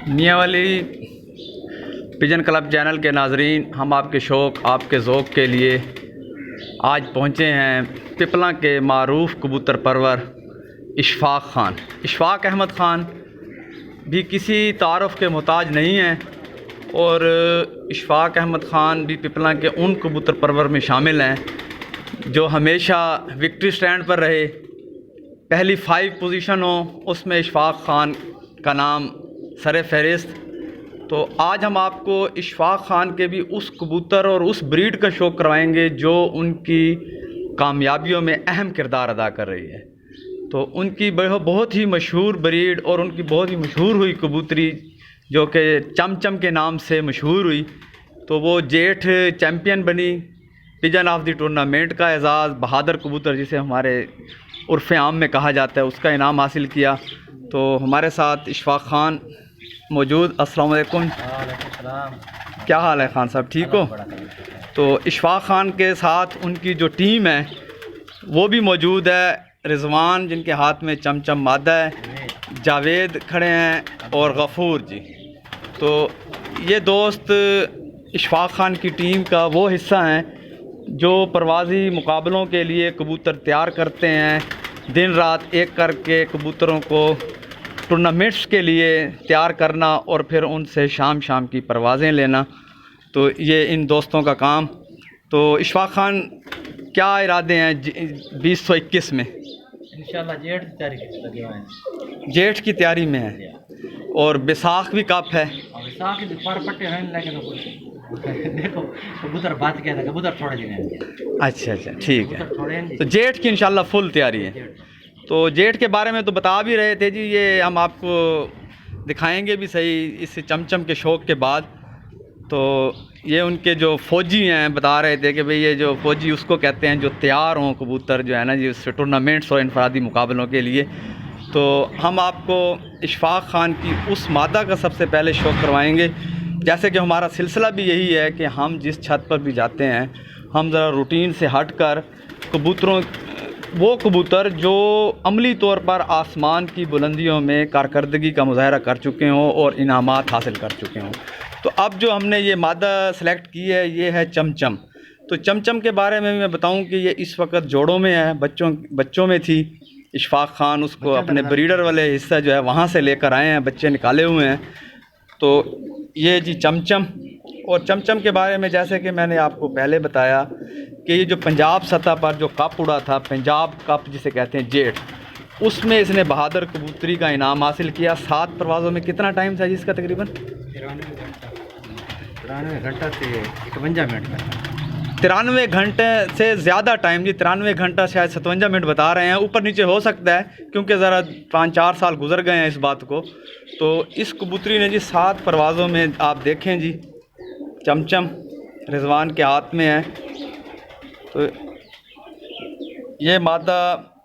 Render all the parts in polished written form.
मियाँ वाली pigeon club channel के नाजरीन, हम आपके शौक़ आपके ज़ौक़ के लिए आज पहुँचे हैं पिपला के मारूफ़ कबूतर परवर इशफ़ाक़ ख़ान। इशफ़ाक़ अहमद ख़ान भी किसी तारुफ़ के मोहताज नहीं हैं और इशफ़ाक़ अहमद ख़ान भी पिपला के उन कबूतर परवर में शामिल हैं जो हमेशा विक्ट्री स्टैंड पर रहे। पहली 5 पोजीशन हो उसमें इशफ़ाक़ ख़ान का नाम सर फ़हरिस्त। तो आज हम आपको इशफ़ाक़ ख़ान के भी उस कबूतर और उस ब्रीड का शौक़ करवाएंगे जो उनकी कामयाबियों में अहम किरदार अदा कर रही है। तो उनकी बहुत ही मशहूर ब्रीड और उनकी बहुत ही मशहूर हुई कबूतरी जो कि चमचम के नाम से मशहूर हुई, तो वो जेठ चैम्पियन बनी। पिजन ऑफ द टूर्नामेंट का एजाज़ बहादुर कबूतर जिसे हमारे उर्फ़ आम में कहा जाता है उसका इनाम हासिल किया। तो हमारे साथ इशफ़ाक़ ख़ान मौजूद। अस्सलाम वालेकुम। क्या हाल है ख़ान साहब, ठीक हो? तो इशफ़ाक़ ख़ान के साथ उनकी जो टीम है वो भी मौजूद है। रिज़वान जिनके हाथ में चमचम मादा है, जावेद खड़े हैं और गफ़ूर जी। तो ये दोस्त इशफ़ाक़ ख़ान की टीम का वो हिस्सा हैं जो परवाज़ी मुकाबलों के लिए कबूतर तैयार करते हैं, दिन रात एक करके कबूतरों को टूर्नामेंट्स के लिए तैयार करना और फिर उनसे शाम शाम की परवाज़ें लेना। तो ये इन दोस्तों का काम। तो इशफ़ाक़ ख़ान क्या इरादे हैं 2021 में? इंशाल्लाह जेठ की तैयारी लगे हुए हैं। जेठ की तैयारी में है और बैसाख भी कब है? बैसाख के पर पट्टे हैं लेकिन देखो कबूतर बात क्या था, कबूतर थोड़े दिन हैं। अच्छा ठीक है। तो जेठ की इंशाल्लाह फुल तैयारी है। तो जेठ के बारे में तो बता भी रहे थे जी, ये हम आपको दिखाएंगे भी सही इस चमचम के शौक़ के बाद। तो ये उनके जो फ़ौजी हैं बता रहे थे कि भाई ये जो फ़ौजी उसको कहते हैं जो तैयार हों कबूतर जो है ना जी उससे टूर्नामेंट्स और इनफरादी मुकाबलों के लिए। तो हम आपको इशफ़ाक़ ख़ान की उस मादा का सबसे पहले शौक़ करवाएंगे। जैसे कि हमारा सिलसिला भी यही है कि हम जिस छत पर भी जाते हैं हम ज़रा रूटीन से हट कर वो कबूतर जो अमली तौर पर आसमान की बुलंदियों में कारकर्दगी का मुज़ाहरा कर चुके हों और इनामात हासिल कर चुके हों। तो अब जो हमने ये मादा सेलेक्ट की है ये है चमचम। तो चमचम के बारे में मैं बताऊं कि ये इस वक्त जोड़ों में है, बच्चों में थी। इशफ़ाक़ ख़ान उसको अपने ब्रीडर वाले हिस्सा जो है वहाँ से लेकर आए हैं, बच्चे निकाले हुए हैं। तो ये जी चमचम। और चमचम के बारे में जैसे कि मैंने आपको पहले बताया कि ये जो पंजाब सतह पर जो कप उड़ा था, पंजाब कप जिसे कहते हैं जेठ, उसमें इसने बहादुर कबूतरी का इनाम हासिल किया। 7 परवाज़ों में कितना टाइम था जिसका? तकरीबन 93 घंटा से 51 मिनट का। 93 घंटे से ज़्यादा टाइम जी, 93 घंटा शायद 57 मिनट बता रहे हैं, ऊपर नीचे हो सकता है क्योंकि ज़रा 5-4 साल गुजर गए हैं इस बात को। तो इस कबूतरी ने जी 7 परवाज़ों में आप देखें जी चमचम रिज़वान के हाथ में है। तो ये मादा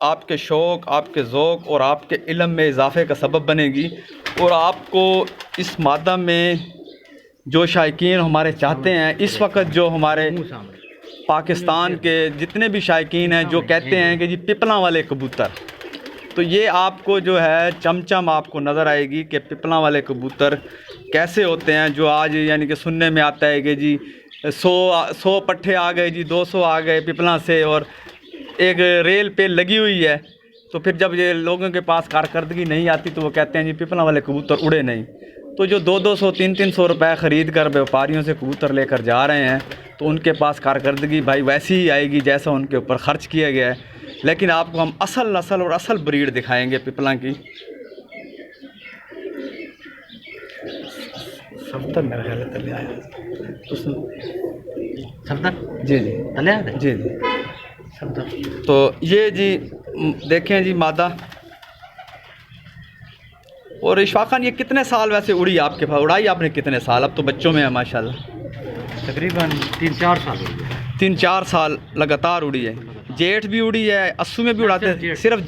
आपके शौक़ आपके ज़ौक़ और आपके इल्म में इजाफ़े का सबब बनेगी और आपको इस मादा में जो शायकीन हमारे चाहते हैं इस वक्त, जो हमारे पाकिस्तान के जितने भी शायकीन हैं जो कहते हैं कि जी पिपला वाले कबूतर, तो ये आपको जो है चमचम आपको नज़र आएगी कि पिपला वाले कबूतर कैसे होते हैं। जो आज यानी कि सुनने में आता है कि जी 100 पट्ठे आ गए जी, 200 आ गए पिपला से और एक रेल पे लगी हुई है। तो फिर जब ये लोगों के पास कारकर्दगी नहीं आती तो वो कहते हैं जी पिपला वाले कबूतर उड़े नहीं। तो जो 200 300 रुपये ख़रीद कर व्यापारियों से कबूतर लेकर जा रहे हैं तो उनके पास कारकर्दगी भाई वैसी ही आएगी जैसा उनके ऊपर ख़र्च किया गया है। लेकिन आपको हम असल नस्ल और असल ब्रीड दिखाएंगे पिपला की। सफ्तर मेरा ख्याल है तले आया सफ्तर जी तले आया जी सफ्तर। तो ये जी देखें जी मादा। और इशफ़ाक़ ख़ान ये कितने साल वैसे उड़ी आपके पास? उड़ाई आपने कितने साल? अब तो बच्चों में है माशाल्लाह। तकरीबन 3-4 साल। 3-4 साल लगातार उड़ी है। जेठ भी उड़ी है, अस्सू में भी उड़ाते हैं, सिर्फ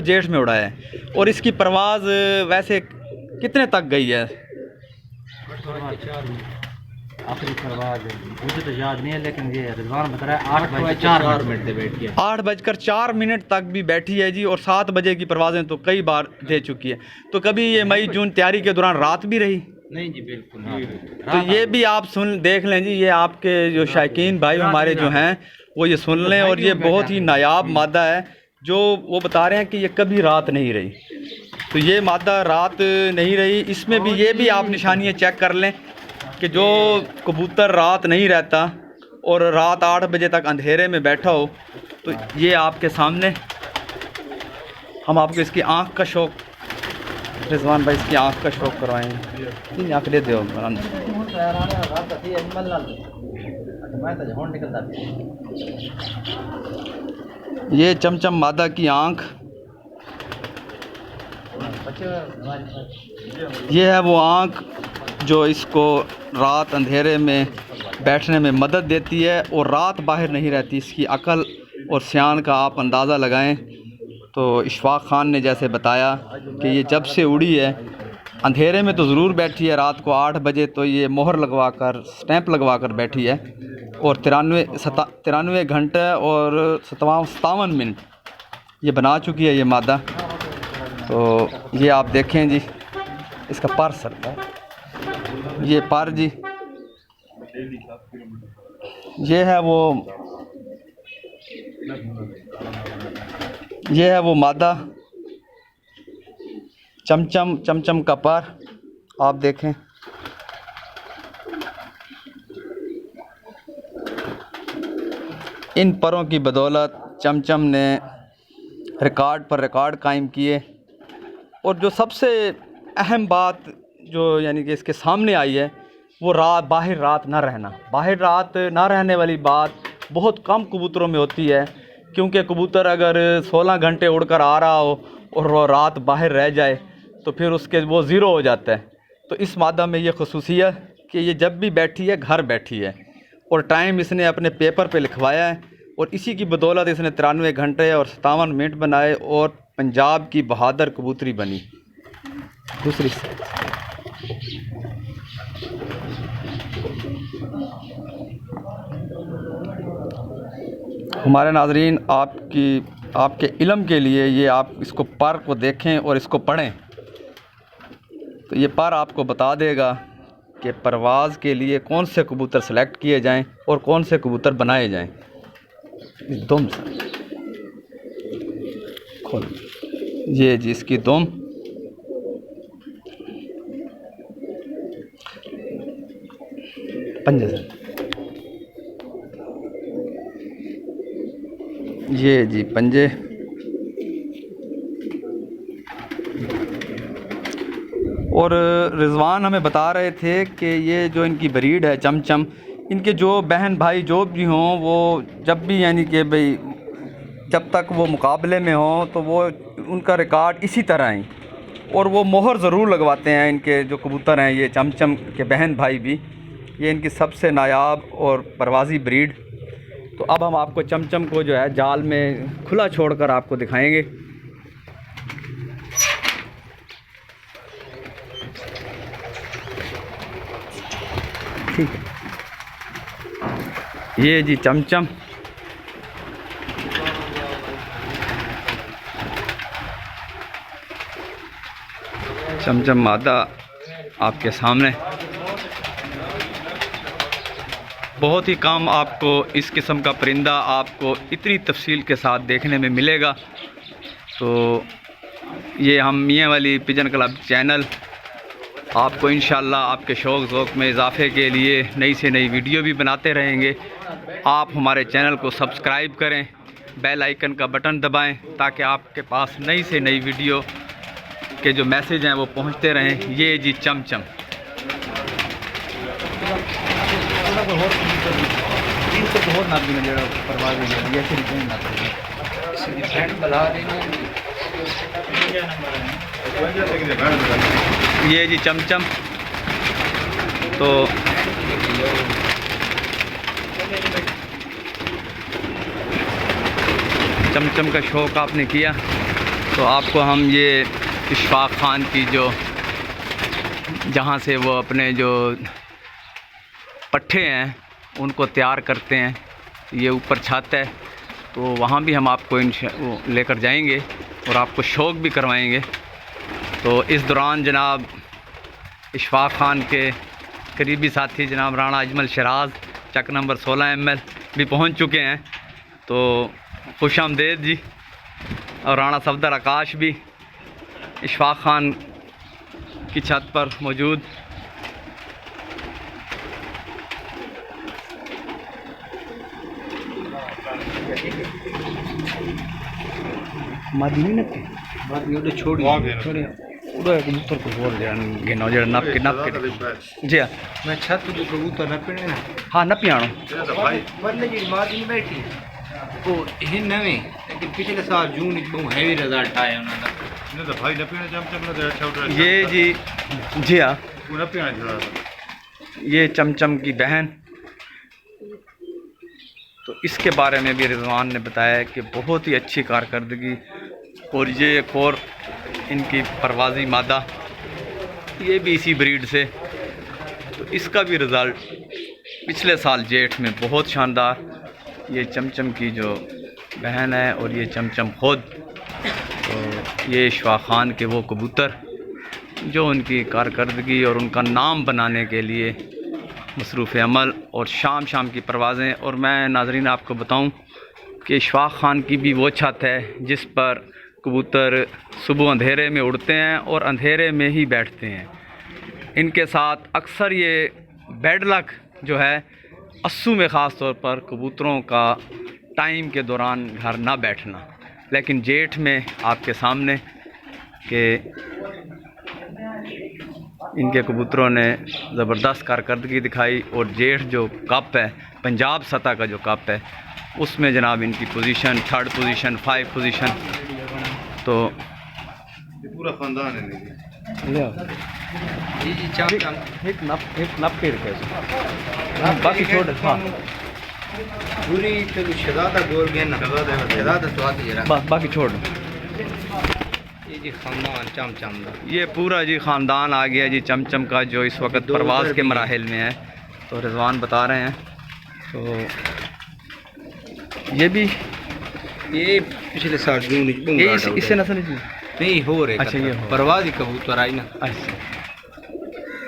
जेठ में उड़ा है। और इसकी परवाज़ वैसे कितने तक गई है? आखिरी परवाज मुझे तो याद नहीं है, लेकिन ये रिजवान बता रहा है 8:04 से बैठ गया। 8:04 तक भी बैठी है जी, और 7 बजे की परवाज़ें तो कई बार दे चुकी है। तो कभी ये मई जून तैयारी के दौरान रात भी रही? नहीं जी, बिल्कुल। तो ये भी आप देख लें जी, ये आपके जो शायकीन भाई हमारे जो हैं वो ये सुन लें, और ये बहुत ही नायाब मादा है जो वो बता रहे हैं कि ये कभी रात नहीं रही। तो ये मादा रात नहीं रही। इसमें भी ये भी आप निशानियाँ चेक कर लें कि जो कबूतर रात नहीं रहता और रात 8 बजे तक अंधेरे में बैठा हो, तो ये आपके सामने हम आपको इसकी आँख का शौक, रिजवान भाई इसकी आँख का शौक करवाएंगे। आँख दे दो। ये चमचम मादा की आँख, ये है वो आँख जो इसको रात अंधेरे में बैठने में मदद देती है और रात बाहर नहीं रहती। इसकी अकल और सियान का आप अंदाज़ा लगाएं। तो इशफाक खान ने जैसे बताया कि ये जब से उड़ी है अंधेरे में तो ज़रूर बैठी है, रात को 8 बजे तो ये मोहर लगवा कर, स्टैंप लगवा कर बैठी है, और 93 घंटे और 57 मिनट ये बना चुकी है ये मादा। तो ये आप देखें जी, इसका पर सरका, ये पर जी, ये है वो मादा चमचम का पर आप देखें। इन परों की बदौलत चमचम ने रिकॉर्ड पर रिकॉर्ड कायम किए। और जो सबसे अहम बात जो यानी कि इसके सामने आई है वो बाहर रात ना रहना। बाहर रात ना रहने वाली बात बहुत कम कबूतरों में होती है, क्योंकि कबूतर अगर 16 घंटे उड़कर आ रहा हो और वो रात बाहर रह जाए तो फिर उसके वो ज़ीरो हो जाता है। तो इस मादा में ये खसूसियत कि ये जब भी बैठी है घर बैठी है, और टाइम इसने अपने पेपर पे लिखवाया है, और इसी की बदौलत इसने 93 घंटे और 57 मिनट बनाए और पंजाब की बहादुर कबूतरी बनी। दूसरी हमारे नाजरीन आपके इल्म के लिए ये आप इसको पर को देखें और इसको पढ़ें, तो ये पर आपको बता देगा कि परवाज़ के लिए कौन से कबूतर सेलेक्ट किए जाएं और कौन से कबूतर बनाए जाएं। दुम खोल, ये जी इसकी दुम, पंजे से, ये जी पंजे, और रिजवान हमें बता रहे थे कि ये जो इनकी ब्रीड है चमचम, इनके जो बहन भाई जो भी हों वो जब भी यानी कि भाई जब तक वो मुकाबले में हों तो वो उनका रिकॉर्ड इसी तरह ही, और वो मोहर ज़रूर लगवाते हैं। इनके जो कबूतर हैं ये चमचम के बहन भाई भी, ये इनकी सबसे नायाब और परवाज़ी ब्रीड। तो अब हम आपको चमचम को जो है जाल में खुला छोड़कर आपको दिखाएंगे। ठीक है, ये जी चमचम, चमचम मादा आपके सामने। बहुत ही कम आपको इस किस्म का परिंदा आपको इतनी तफसील के साथ देखने में मिलेगा। तो ये हम मियाँ वाली पिजन क्लब चैनल आपको इंशाल्लाह आपके शौक़ ज़ौक़ में इजाफ़े के लिए नई से नई वीडियो भी बनाते रहेंगे। आप हमारे चैनल को सब्सक्राइब करें, बेल आइकन का बटन दबाएं, ताकि आपके पास नई से नई वीडियो के जो मैसेज हैं वो पहुंचते रहें। ये जी चमचम, ये जी चमचम। तो चमचम का शौक़ आपने किया तो आपको हम ये इशफाक खान की जो जहाँ से वो अपने जो पट्ठे हैं उनको तैयार करते हैं। ये ऊपर छत है, तो वहाँ भी हम आपको लेकर जाएंगे और आपको शौक भी करवाएंगे। तो इस दौरान जनाब इशफाक खान के करीबी साथी जनाब राणा अजमल शराज चक नंबर 16 ML भी पहुँच चुके हैं। तो खुश आमदेद जी। और राणा सफदर आकाश भी इशफाक खान की छत पर मौजूद। मादी ने छोड़ी कबूतर को बोल गिनो जो नप के जी हाँ मैं छत तो कबूतर नपने ना हाँ नपी आनो वरने जी मादी बैठी वो ये नवे लेकिन पिछले साल जून में बहुत हैवी रिजल्ट आया उन्होंने तो भाई नपने चमचम अच्छा उठ रहा ये जी हाँ वो नपने जुड़ा ये चमचम की बहन। तो इसके बारे में भी रिजवान ने बताया कि बहुत ही अच्छी कारकर्दगी। और ये एक और इनकी परवाज़ी मादा, ये भी इसी ब्रीड से। तो इसका भी रिज़ल्ट पिछले साल जेठ में बहुत शानदार। ये चमचम की जो बहन है और ये चमचम खुद। तो ये इशफाक खान के वो कबूतर जो उनकी कारकर्दगी और उनका नाम बनाने के लिए मसरूफ़ अमल और शाम की परवाज़ें। और मैं नाज़रीन आपको बताऊं कि इशफाक खान की भी वो छत है जिस पर कबूतर सुबह अंधेरे में उड़ते हैं और अंधेरे में ही बैठते हैं। इनके साथ अक्सर ये बैड लक जो है अस्सू में ख़ास तौर पर कबूतरों का टाइम के दौरान घर ना बैठना। लेकिन जेठ में आपके सामने कि इनके कबूतरों ने ज़बरदस्त कारकर्दगी दिखाई। और जेठ जो कप है पंजाब सतह का जो कप है उसमें जनाब इनकी पोजीशन 3rd पोजीशन 5 पोजीशन। तो पूरा खानदान है ले जी जी चमचम एक नप के रखे बाकी छोड़ हाँ पूरी तो शहजादा बोल गया ना शहजादा तो आती जरा बाकी छोड़। ये जी खानदान चमचम दा ये पूरा जी ख़ानदान आ गया जी चमचम का जो इस वक्त परवाज़ के मराहिल में है। तो रिजवान बता रहे हैं। तो ये भी ये पिछले साल जून ये इससे नस्ल नहीं हो रहे। अच्छा ये परवाज़ी कबूतर आई ना। अच्छा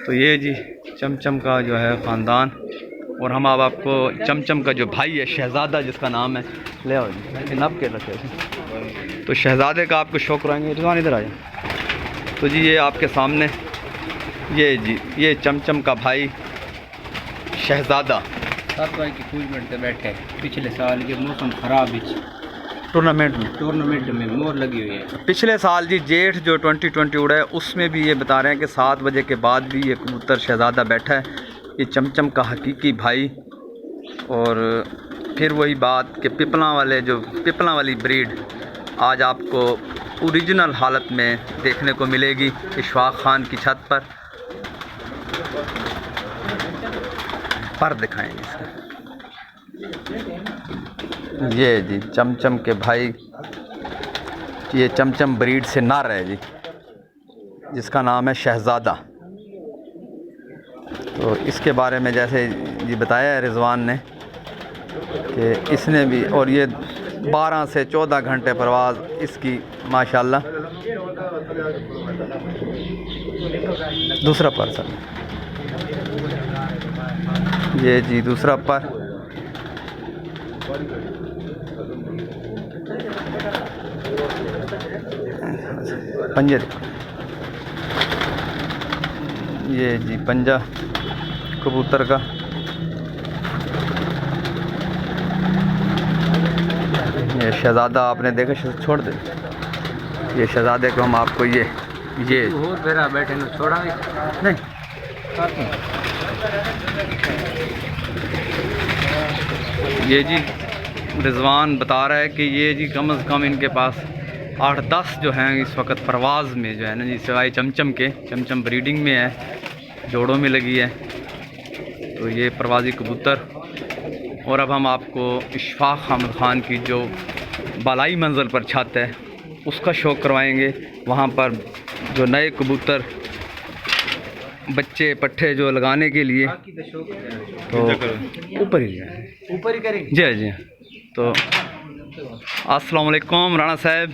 तो ये जी चमचम का जो है ख़ानदान। और हम अब आपको चमचम का जो भाई है शहज़ादा जिसका नाम है ले आओ जी नप के रखे। तो शहज़ादे का आपको शौक कराएंगे। रिजवान इधर आ जाए। तो जी ये आपके सामने ये जी ये चमचम का भाई शहज़ादा 7 बजे की कुछ मिनट बैठे पिछले साल के मौसम ख़राब टूर्नामेंट में मोर लगी हुई है। पिछले साल जी जेठ जो 2020 उड़ा है उसमें भी ये बता रहे हैं कि 7 बजे के बाद भी ये कबूतर शहज़ादा बैठा है। ये चमचम का हकीकी भाई। और फिर वही बात कि पिपला वाली ब्रीड आज आपको ओरिजिनल हालत में देखने को मिलेगी इशफाक खान की छत पर दिखाएंगे इसका। ये जी चमचम के भाई, ये चमचम ब्रीड से नर है जी जिसका नाम है शहज़ादा। तो इसके बारे में जैसे जी बताया है रिजवान ने कि इसने भी, और ये 12 से 14 घंटे परवाज़ इसकी माशाल्लाह। दूसरा पर सर ये जी दूसरा पर पंजे, ये जी पंजा कबूतर का। ये शहज़ादा आपने देखा, छोड़ दे। ये शहज़ादे को हम आपको ये बैठे ना छोड़ा नहीं। ये जी रिजवान बता रहा है कि ये जी कम से कम इनके पास 8-10 जो हैं इस वक्त परवाज़ में जो है ना जी, सिवाय चमचम के। चमचम ब्रीडिंग में है, जोड़ों में लगी है। तो ये परवाज़ी कबूतर। और अब हम आपको इशफाक अहमद ख़ान की जो बालाई मंजिल पर छत है उसका शौक़ करवाएंगे। वहाँ पर जो नए कबूतर बच्चे पट्ठे जो लगाने के लिए, बाकी तो शौक है। तो ऊपर ही जाए। ऊपर ही करेंगे। जी जी। तो अस्सलाम वालेकुम राणा साहब,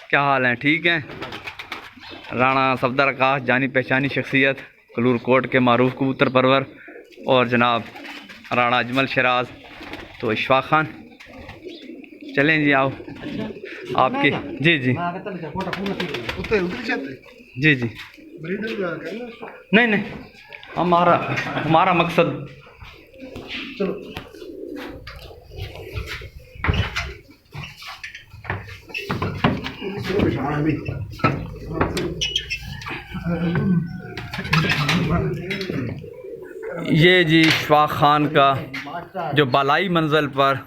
क्या हाल है? ठीक हैं? राणा सफदर आकाश जानी पहचानी शख्सियत, कलूर कोट के मारूफ कबूतर परवर, और जनाब राणा अजमल शराज, तो इशफाक खान। चलें जी, आओ आपके। जी जी जी जी। नहीं नहीं, हमारा मकसद ये जी इशफाक खान का जो बालाई मंजिल पर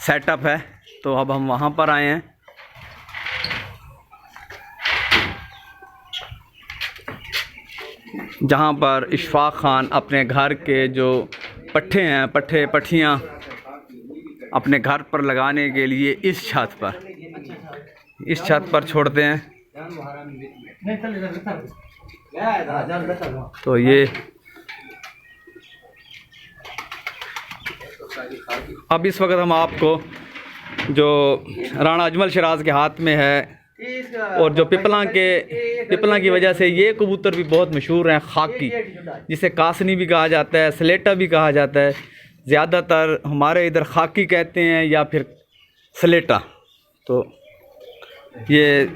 सेटअप है, तो अब हम वहाँ पर आए हैं। जहाँ पर इशफाक खान अपने घर के जो पट्ठे हैं, पट्ठियाँ अपने घर पर लगाने के लिए इस छत पर छोड़ते हैं। तो ये अब इस वक्त हम आपको जो राणा अजमल शराज के हाथ में है, और जो पिपला की वजह से ये कबूतर भी बहुत मशहूर हैं, खाकी, जिसे कासनी भी कहा जाता है, स्लेटा भी कहा जाता है। ज़्यादातर हमारे इधर खाकी कहते हैं या फिर स्लेटा। तो ये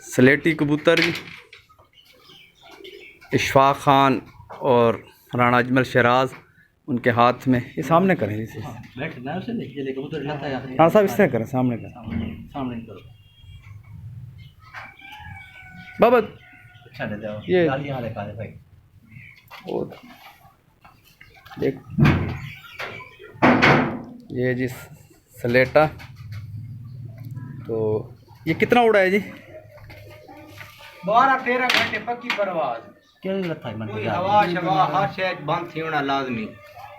स्लेटी कबूतर इशफाक खान और राणा अजमल शराज उनके हाथ में। ये सामने करें इसे, हाँ साहब इस तरह करें, सामने करें बाबा। ये देख, ये जी स्लेटा। तो ये कितना उड़ा है जी? 12-13 घंटे पक्की परवाज। कोई हवा शवा हर शय बंद थी होना लाजमी।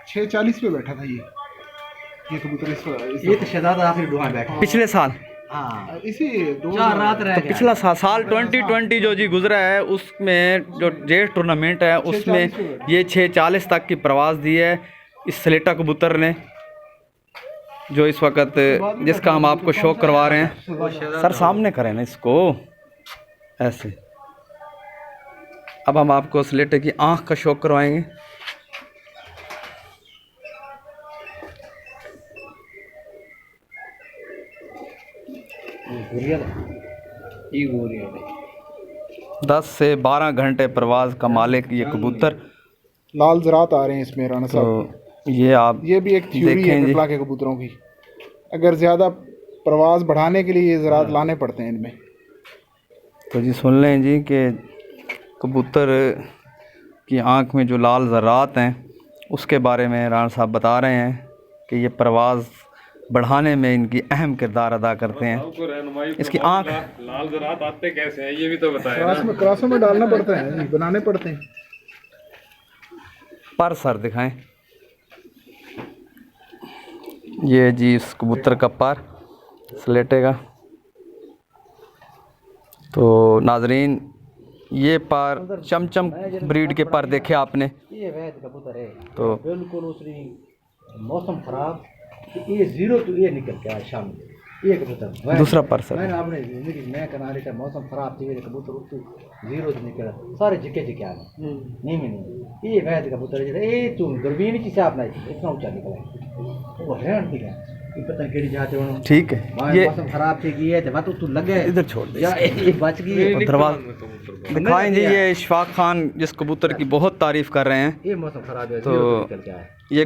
6:40 पे बैठा था ये कबूतर। ये तो शहजादा आखिर डुआ बैठा पिछले साल। हाँ, इसी 4 रात रह तो पिछला साल 2020 जो जी गुजरा है, उसमें जो जेट टूर्नामेंट है उसमें ये 6:40 तक की प्रवास दी है इस स्लेटा कबूतर ने, जो इस वक्त जिसका हम आपको शौक करवा रहे हैं। सर सामने करें ना इसको, ऐसे। अब हम आपको स्लेटे की आँख का शौक करवाएंगे। ये गोरिया 10 से 12 घंटे प्रवास का मालिक ये कबूतर। लाल ज़रात आ रहे हैं इसमें राणा साहब। तो ये आप ये भी एक थ्योरी है पिपला के कबूतरों की। अगर ज़्यादा प्रवास बढ़ाने के लिए ये ज़रात लाने पड़ते हैं इनमें। तो जी सुन लें जी कि कबूतर की आँख में जो लाल ज़रात हैं उसके बारे में राणा साहब बता रहे हैं कि ये प्रवास बढ़ाने में इनकी अहम किरदार अदा करते हैं। इसकी आँख लाल ज़रात आते कैसे हैं ये भी तो बताएं। क्रासों में डालना पड़ता है, बनाने पड़ते हैं। पर सर दिखाएं। ये जी इस कबूतर का पर स्लेटे का। तो नाजरीन, ये पर चमचम ब्रीड के पर देखे आपने। ये वैद कबूतर है, तो बिल्कुल उसरी मौसम खराब, ये 0 तो ये निकल के आज शाम में ये कबूतर। दूसरा पर सर मैंने आपने जिंदगी मैं कनारे का मौसम खराब थी, ये कबूतर उसको 0 से निकला, सारे जिके आ गए। नहीं ये वैद कबूतर है, ये तू दूरबीन की साफ नहीं, इतना ऊंचा निकला वो है ठीक है। ये पता केड़ी जाते हो, ठीक है। ये मौसम खराब थी कि ये तो बात तू लगे इधर छोड़ दे या ये बच गई। दरवाजा दिखाएं जी। ये इशफाक खान जिस कबूतर की बहुत तारीफ कर रहे हैं, ये मौसम खराब है तो ये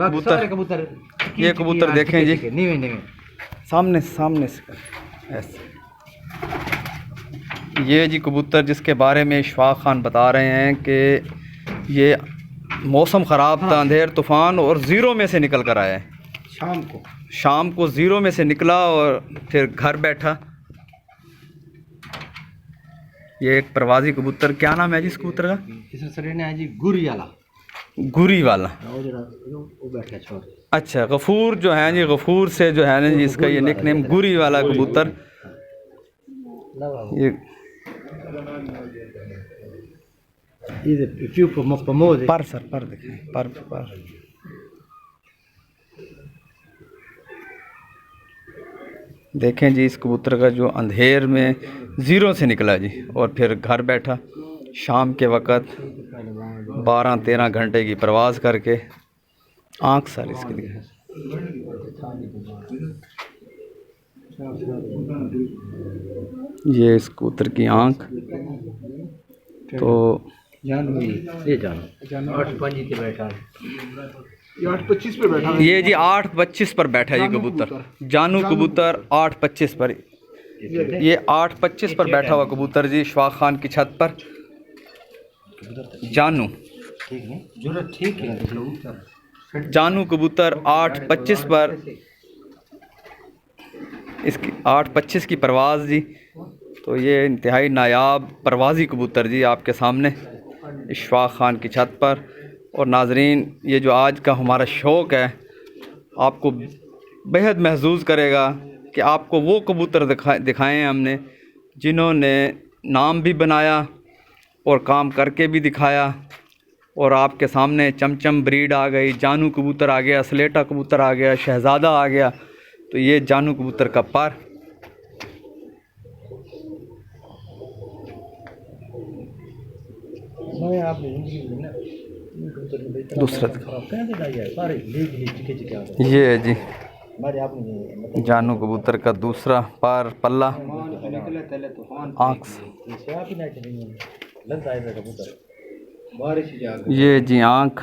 कबूतर देखें जी। नहीं सामने से ऐसे। ये जी कबूतर जिसके बारे में इशफाक खान बता रहे हैं कि ये मौसम ख़राब था, अंधेर तूफ़ान, और 0 में से निकल कर आया है। शाम को 0 में से निकला और फिर घर बैठा। ये एक प्रवासी कबूतर, क्या नाम है जी इस कबूतर का? इसने सर ने है जी गुरी वाला वो बैठा छोड़। अच्छा, गफूर जो है जी, गफूर से जो है ना जी इसका ये निक नेम गुरी वाला कबूतर। ये ये फ्यू प्रमोद पर सर पर देखें पर देखें जी, इस कबूतर का जो अंधेर में ज़ीरो से निकला जी, और फिर घर बैठा शाम के वक़्त 12-13 घंटे की प्रवास करके आँख सर इसकी दिखा। ये इस कबूतर की आँख। तो ये जानो 8-5 पे बैठा ये 8:25 पे बैठा है। ये जी 8:25 पर बैठा है ये कबूतर, जानू कबूतर 8:25 पर। ये 8:25 पर बैठा हुआ कबूतर जी इशफाक खान की छत पर। जानू ठीक है जरूरत ठीक है। जानू कबूतर 8:25 पर, इसकी 8:25 की परवाज़ जी। तो ये इंतहाई नायाब परवाज़ी कबूतर जी आपके सामने इशफाक खान की छत पर। और नाजरीन, ये जो आज का हमारा शौक़ है आपको बेहद महसूस करेगा कि आपको वो कबूतर दिखाए हैं हमने जिन्होंने नाम भी बनाया और काम करके भी दिखाया। और आपके सामने चमचम ब्रीड आ गई, जानू कबूतर आ गया, स्लेटा कबूतर आ गया, शहज़ादा आ गया। तो ये जानू कबूतर का पर। मैं आपने दूसरा सारे चिके ये है जी हमारे आपने जानू कबूतर का दूसरा पर पल्ला आँख। ये जी आँख।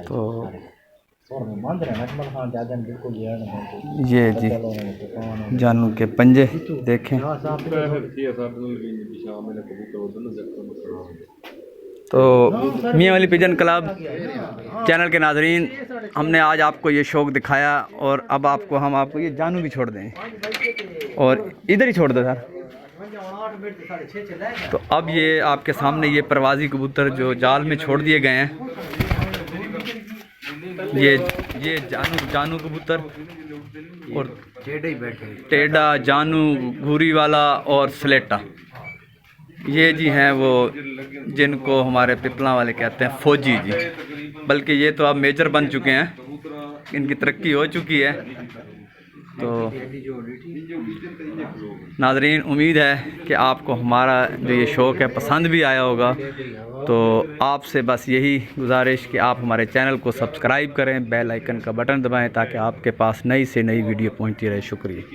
तो ये जी जानू के पंजे देखें। तो मियाँ वाली पिजन क्लब चैनल के नाजरीन, हमने आज आपको ये शौक़ दिखाया और अब हम आपको ये जानू भी छोड़ दें और इधर ही छोड़ दो सर। तो अब ये आपके सामने ये परवाज़ी कबूतर जो जाल में छोड़ दिए गए हैं, ये जानू कबूतर और टेढ़ा जानू, घूरी वाला और स्लेटा, ये जी हैं वो जिनको हमारे पिपला वाले कहते हैं फौजी जी। बल्कि ये तो अब मेजर बन चुके हैं, इनकी तरक्की हो चुकी है। तो नाजरीन, उम्मीद है कि आपको हमारा जो ये शौक़ है पसंद भी आया होगा। तो आपसे बस यही गुजारिश कि आप हमारे चैनल को सब्सक्राइब करें, बेल आइकन का बटन दबाएं ताकि आपके पास नई से नई वीडियो पहुंचती रहे। शुक्रिया।